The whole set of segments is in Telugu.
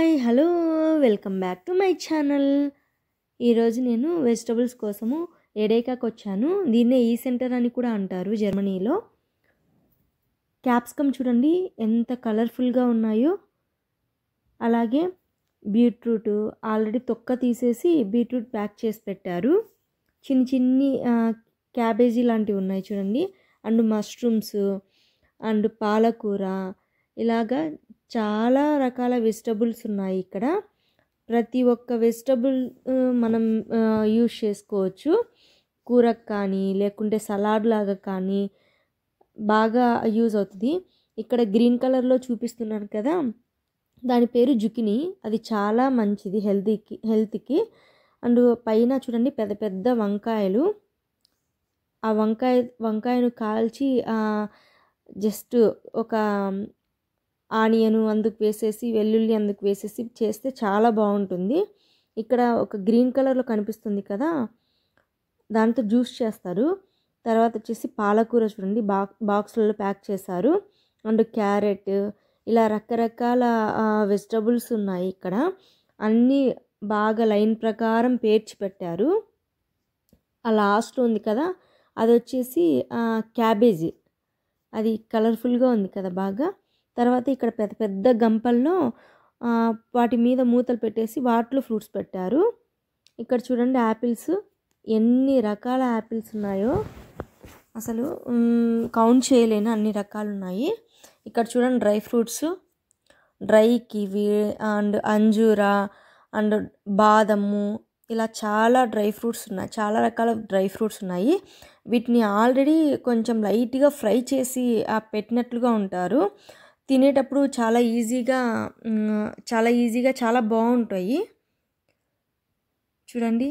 Hi hello welcome back to my channel. ఈరోజు నేను వెజిటబుల్స్ కోసము ఎడేకాకు వచ్చాను. దీన్నే ఈ సెంటర్ అని కూడా అంటారు జర్మనీలో. క్యాప్సికమ్ చూడండి ఎంత కలర్ఫుల్గా ఉన్నాయో. అలాగే బీట్రూట్ ఆల్రెడీ తొక్క తీసేసి బీట్రూట్ ప్యాక్ చేసి పెట్టారు. చిన్ని చిన్ని క్యాబేజీ లాంటివి ఉన్నాయి చూడండి. అండ్ మష్రూమ్స్ అండ్ పాలకూర, ఇలాగా చాలా రకాల వెజిటబుల్స్ ఉన్నాయి ఇక్కడ. ప్రతి ఒక్క వెజిటబుల్ మనం యూజ్ చేసుకోవచ్చు. కూరకు కానీ లేకుంటే సలాడ్ లాగా కానీ బాగా యూజ్ అవుతుంది. ఇక్కడ గ్రీన్ కలర్లో చూపిస్తున్నాను కదా, దాని పేరు జుకినీ. అది చాలా మంచిది హెల్త్కి. అండ్ పైన చూడండి పెద్ద పెద్ద వంకాయలు. ఆ వంకాయను కాల్చి జస్ట్ ఒక ఆనియన్ అందుకు వేసేసి వెల్లుల్లి అందుకు వేసేసి చేస్తే చాలా బాగుంటుంది. ఇక్కడ ఒక గ్రీన్ కలర్లో కనిపిస్తుంది కదా, దాంతో జ్యూస్ చేస్తారు. తర్వాత వచ్చేసి పాలకూర చూడండి బాక్స్లలో ప్యాక్ చేశారు. అండ్ క్యారెట్, ఇలా రకరకాల వెజిటబుల్స్ ఉన్నాయి ఇక్కడ. అన్నీ బాగా లైన్ ప్రకారం పేర్చి పెట్టారు. ఆ లాస్ట్ ఉంది కదా, అది వచ్చేసి క్యాబేజీ. అది కలర్ఫుల్గా ఉంది కదా బాగా. తర్వాత ఇక్కడ పెద్ద పెద్ద గంపల్లో వాటి మీద మూతలు పెట్టేసి వాటిలో ఫ్రూట్స్ పెట్టారు. ఇక్కడ చూడండి యాపిల్స్, ఎన్ని రకాల యాపిల్స్ ఉన్నాయో అసలు కౌంట్ చేయలేను, అన్ని రకాలు ఉన్నాయి. ఇక్కడ చూడండి dry fruits, dry kiwi and అంజూరా అండ్ బాదము, ఇలా చాలా డ్రై ఫ్రూట్స్ ఉన్నాయి. చాలా రకాల డ్రై ఫ్రూట్స్ ఉన్నాయి. వీటిని ఆల్రెడీ కొంచెం లైట్గా ఫ్రై చేసి పెట్టినట్లుగా ఉంటారు. తినేటప్పుడు చాలా ఈజీగా చాలా బాగుంటాయి. చూడండి.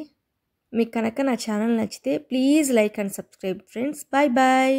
మీకు కనుక నా ఛానల్ నచ్చితే please like and subscribe friends. Bye bye.